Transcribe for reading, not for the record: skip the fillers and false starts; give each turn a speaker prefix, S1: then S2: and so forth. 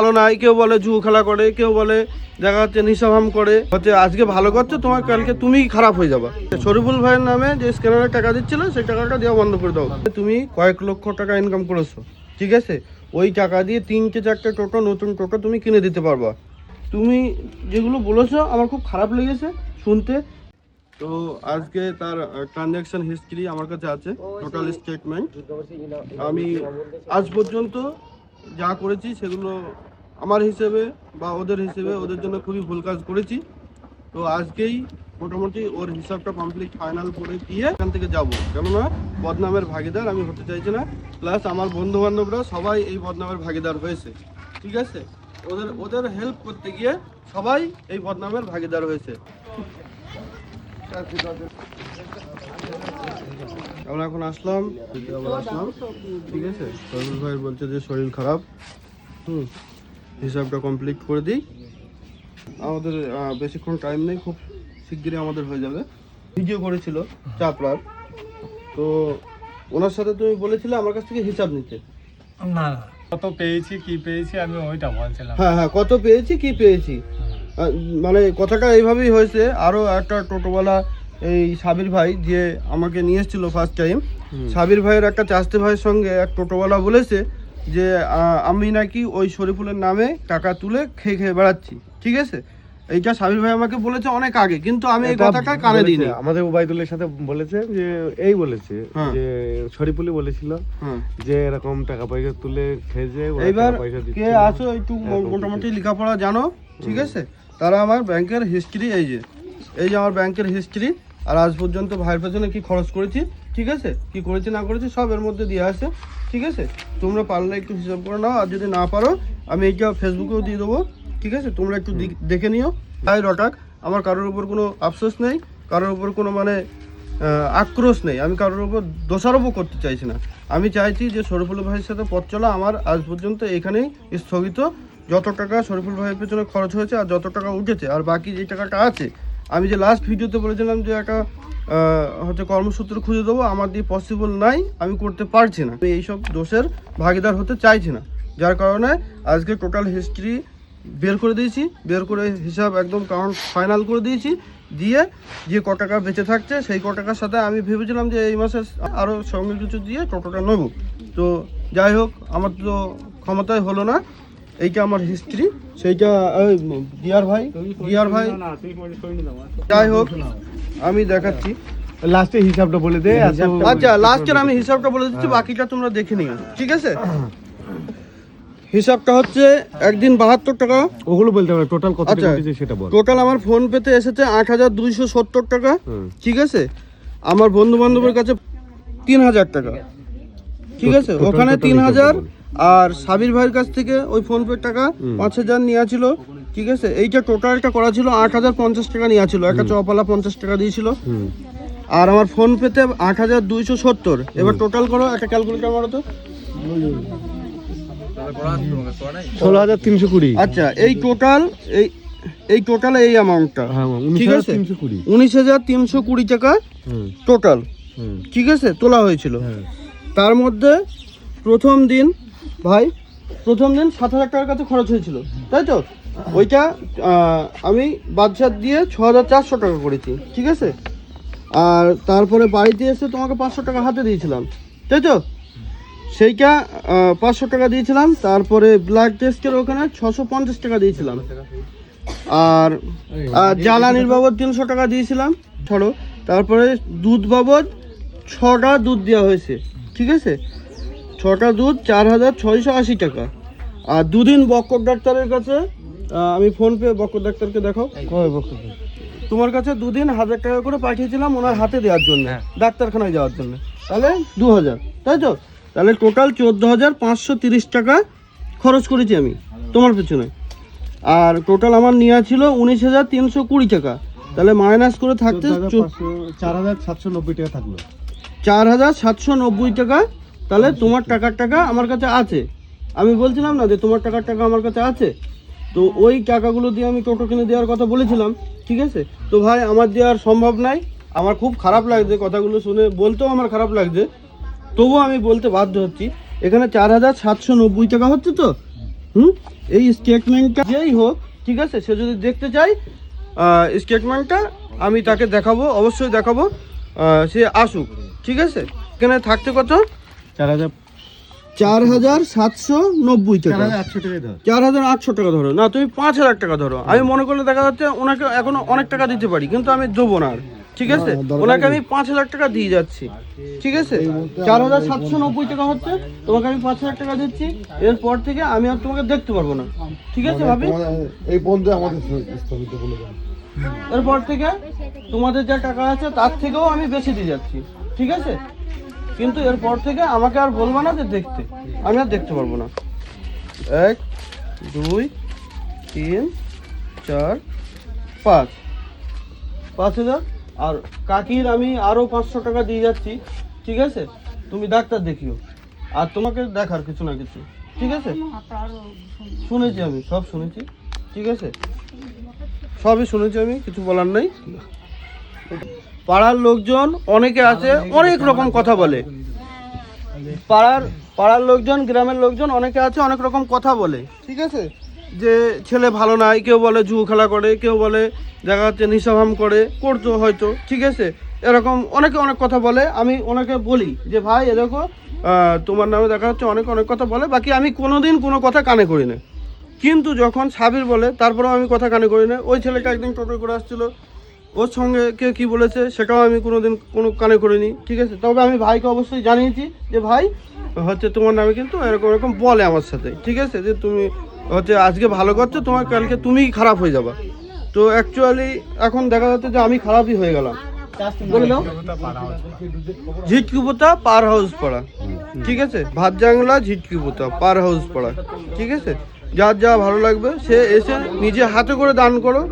S1: ভালো নাই, কেউ বলে জুয়ো খেলা করে, কেউ বলে দেখা যাচ্ছে নিশাভাম করে, হচ্ছে আজকে ভালো করছো তোমার কালকে তুমি খারাপ হয়ে যাবা। শরীফুল ভাইয়ের নামে যে স্ক্যানারে টাকা দিচ্ছিল সেই টাকাটা দেওয়া বন্ধ করে দাও। তুমি কয়েক লক্ষ টাকা ইনকাম করেছো, ঠিক আছে, ওই টাকা দিয়ে 3-4টে টোটো, নতুন টোটো তুমি কিনে দিতে পারবা। তুমি যেগুলো বলেছো আমার খুব খারাপ লেগেছে শুনতে। তো আজকে তার ট্রানজ্যাকশন হিস্ট্রি আমার কাছে আছে, টোটাল স্টেটমেন্ট। আমি আজ পর্যন্ত যা করেছি সেগুলো আমার হিসেবে বা ওদের হিসেবে ওদের জন্য খুবই ভুল কাজ করেছি। তো আজকেই মোটামুটি ওর হিসাবটা কমপ্লিট ফাইনাল করে দিয়ে এখান থেকে যাবো, কেননা বদনামের ভাগিদার আমি হতে চাইছি না। প্লাস আমার বন্ধু বান্ধবরা সবাই এই বদনামের ভাগিদার হয়েছে, ঠিক আছে, ওদের হেল্প করতে গিয়ে সবাই এই বদনামের ভাগিদার হয়েছে। আমরা এখন আসলাম, ঠিক আছে। শরীফুল ভাই বলছে যে শরীর খারাপ, হিসাবটা কমপ্লিট করে দিই। আমাদের বেশিক্ষণ টাইম নেই, খুব শিগগিরই আমাদের হয়ে যাবে। ভিডিও করেছিল চাপড়ার, তো ওনার সাথে তুমি বলেছিলে আমার কাছ থেকে হিসাব নিতে।
S2: না কত পেয়েছি কি পেয়েছি আমি ওইটা বলছিলাম।
S1: হ্যাঁ, কত পেয়েছি কি পেয়েছি, মানে কথাটা এইভাবেই হয়েছে। আরও একটা টোটোওয়ালা এই সাবির ভাই যে আমাকে নিয়ে এসেছিল ফার্স্ট টাইম, সাবির ভাইয়ের একটা চাষতে ভাইয়ের সঙ্গে এক টোটোওয়ালা বলেছে যে আমি নাকি ওই শরীফুলের নামে টাকা তুলে খেয়ে বেড়াচ্ছি, ঠিক আছে। এইটা সাবির ভাই আমাকে বলেছে অনেক আগে, কিন্তু আমি এই কথাটা কানে দিইনি।
S3: আমাদের ওবাইদুলের সাথে বলেছে যে এই বলেছে যে শরীফুলি বলেছিল যে এরকম টাকা পয়সা তুলে খেয়েছে।
S1: এইবার কে আছো একটু মোটামুটি লেখাপড়া জানো, ঠিক আছে, তারা আমার ব্যাংকের হিস্ট্রি, এই যে আমার ব্যাংকের হিস্ট্রি, আর আজ পর্যন্ত ভাইয়ের পেছনে কি খরচ করেছি, ঠিক আছে, কি করেছি না করেছি সব এর মধ্যে দেওয়া আছে, ঠিক আছে। তোমরা পারলে একটু হিসাব করে নাও, আর যদি না পারো আমি এইটা ফেসবুকেও দিয়ে দেবো, ঠিক আছে, তোমরা একটু দেখে নিও। তাই রটাক, আমার কারোর উপর কোনো আফসোস নেই, কারোর উপর কোনো মানে আক্রোশ নেই, আমি কারোর উপর দোষারোপও করতে চাইছি না। আমি চাইছি যে শরীফুল ভাইয়ের সাথে পথ চলা আমার আজ পর্যন্ত এখানেই স্থগিত। যত টাকা শরীফুল ভাইয়ের পেছনে খরচ হয়েছে আর যত টাকা উঠেছে আর বাকি যে টাকাটা আছে, আমি যে লাস্ট ভিডিওতে বলেছিলাম যে একটা হচ্ছে কর্মসূত্র খুঁজে দেবো, আমার দিয়ে পসিবল নাই, আমি করতে পারছি না। আমি এইসব দোষের ভাগিদার হতে চাইছি না, যার কারণে আজকে টোটাল হিস্ট্রি বের করে দিয়েছি, বের করে হিসাব একদম কাউন্ট ফাইনাল করে দিয়েছি, দিয়ে যে ক টাকা বেঁচে থাকছে সেই ক টাকার সাথে আমি ভেবেছিলাম যে এই মাসে আরও সঙ্গে কিছু দিয়ে টোটোটা নেবো। তো যাই হোক, আমার তো ক্ষমতায় হলো না। এইটা আমার হিস্ট্রি, সেইটা ডিয়ার ভাই যাই হোক আমি দেখাচ্ছি।
S3: লাস্টে হিসাবটা বলে দে।
S1: আচ্ছা, লাস্টের আমি হিসাবটা বলে দিচ্ছি, বাকিটা তোমরা দেখে নিও, ঠিক আছে। হিসাবটা হচ্ছে একদিন 72 টাকা,
S3: ওগুলো বলতে হবে, টোটাল কত টাকা উঠেছে সেটা বল।
S1: টোটাল আমার ফোন পেতে এসেছে 8270 টাকা, ঠিক আছে। আমার বন্ধু বান্ধবের কাছে 3000 টাকা, ঠিক আছে, ওখানে 3000। আর সাবির ভাইয়ের কাছ থেকে ওই ফোন পে টাকা 5000 নেওয়া ছিল, ঠিক আছে। এইটা টোটালটা করা ছিল 8050 টাকা নেওয়া ছিল, একটা চপালা 50 টাকা দিয়েছিল। আর আমার ফোন পেতে 8270। এবার টোটাল করো, একটা ক্যালকুলেটর মারো তো।
S3: 16320।
S1: আচ্ছা, এই টোটাল এই টোটাল এই অ্যামাউন্টটা, ঠিক আছে, 19320 টাকা টোটাল, ঠিক আছে, তোলা হয়েছিল। তার মধ্যে প্রথম দিন 7000 টাকার কাছে খরচ হয়েছিল, তাই তো। ওইটা আমি বাদশাহ দিয়ে 6400 টাকা করেছি, ঠিক আছে। আর তারপরে বাড়িতে এসে তোমাকে 500 টাকা হাতে দিয়েছিলাম, তাই তো, সেইটা 500 টাকা দিয়েছিলাম। তারপরে ব্লাড টেস্টের ওখানে 650 টাকা দিয়েছিলাম। আর জ্বালানির বাবদ 300 টাকা দিয়েছিলাম, ধরো। তারপরে দুধ বাবদ 6টা দুধ দেওয়া হয়েছে, ঠিক আছে, 6টা দুধ 4680 টাকা। আর দুদিন বক্কর ডাক্তারের কাছে আমি ফোন পে, বক্কর ডাক্তারকে দেখাও, তোমার কাছে দুদিন 1000 টাকা করে পাঠিয়েছিলাম ওনার হাতে দেওয়ার জন্য, ডাক্তারখানায় যাওয়ার জন্য, তাহলে 2000, তাই তো। তাহলে টোটাল 14530 টাকা খরচ করেছি আমি তোমার পেছনে। আর টোটাল আমার নেওয়া ছিল 19320 টাকা, তাহলে মাইনাস করে থাকতে
S3: 4790 টাকা থাকলো,
S1: 4790 টাকা। তাহলে তোমার টাকা আমার কাছে আছে, আমি বলছিলাম না যে তোমার টাকা আমার কাছে আছে। তো ওই টাকাগুলো দিয়ে আমি টোটো কিনে দেওয়ার কথা বলেছিলাম, ঠিক আছে। তো ভাই আমার দেওয়ার সম্ভব নাই, আমার খুব খারাপ লাগছে কথাগুলো শুনে, বলতেও আমার খারাপ লাগছে, তবুও আমি বলতে বাধ্য হচ্ছি। এখানে 4790 টাকা হচ্ছে তো, এই স্টেটমেন্টটা যেই হোক, ঠিক আছে, সে যদি দেখতে চায় স্টেটমেন্টটা আমি তাকে দেখাবো, অবশ্যই দেখাবো। সে আসুক, ঠিক আছে। এখানে থাকতে কত? 4,790 টাকা, 4,800 টাকা ধরো না, তুমি 5,000 টাকা ধরো। আমি মনে করলে দেখা যাচ্ছে ওনাকে এখনো অনেক টাকা দিতে পারি, কিন্তু আমি দেবো না আর, ঠিক আছে। ওনাকে আমি 5,000 টাকা দিয়ে যাচ্ছি, ঠিক আছে। 4,790 টাকা হচ্ছে, তোমাকে আমি 5,000 টাকা দিচ্ছি। এরপর থেকে আমি আর তোমাকে দেখতে পারবো না, ঠিক আছে ভাবি।
S3: এই পর্যন্ত আমাদের স্থগিত বলে দেন।
S1: এরপর থেকে তোমাদের যা টাকা আছে তার থেকেও আমি বেশি দিয়ে যাচ্ছি, ঠিক আছে। কিন্তু এরপর থেকে আমাকে আর বলবো না যে দেখতে, আমি আর দেখতে পারবো না। 1 2 3 4 5 5,000। আর কাকির আমি আরো 500 টাকা দিয়ে যাচ্ছি, ঠিক আছে। তুমি ডাক্তার দেখিও, আর তোমাকে দেখার কিছু না কিছু, ঠিক আছে। শুনেছি, আমি সব শুনেছি, ঠিক আছে, সবই শুনেছি, আমি কিছু বলার নাই। পাড়ার লোকজন অনেকে আছে, অনেক রকম কথা বলে। পাড়ার লোকজন, গ্রামের লোকজন অনেকে আছে, অনেক রকম কথা বলে, ঠিক আছে। যে ছেলে ভালো নাই, কেউ বলে জুয়া খেলা করে, কেউ বলে দেখা যাচ্ছে নিশাভাম করতো হয়তো, ঠিক আছে। এরকম অনেকে অনেক কথা বলে। আমি ওনাকে বলি যে ভাই এ দেখো তোমার নামে দেখা যাচ্ছে অনেক কথা বলে, বাকি আমি কোনোদিন কোনো কথা কানে করি না। কিন্তু যখন সাবির বলে, তারপরেও আমি কথা কানে করি না। ওই ছেলেটা একদিন টোটো করে আসছিল, ওর সঙ্গে কে কি বলেছে সেটাও আমি কোনোদিন কোনো কানে করিনি, ঠিক আছে। তবে আমি ভাইকে অবশ্যই জানিয়েছি যে ভাই হচ্ছে তোমার নামে কিন্তু এরকম বলে আমার সাথে, ঠিক আছে, যে তুমি হচ্ছে আজকে ভালো করছো, তোমার কালকে তুমিই খারাপ হয়ে যাবা। তো অ্যাকচুয়ালি এখন দেখা যাচ্ছে যে আমি খারাপই হয়ে গেলাম। বলে দাও, ঝিটকিপোতা পার হাউস পাড়া, ঠিক আছে। ভাতজাংলা ঝিটকিপোতা পার হাউস পাড়া, ঠিক আছে। যার যা ভালো লাগবে সে এসে নিজে হাতে করে দান করো।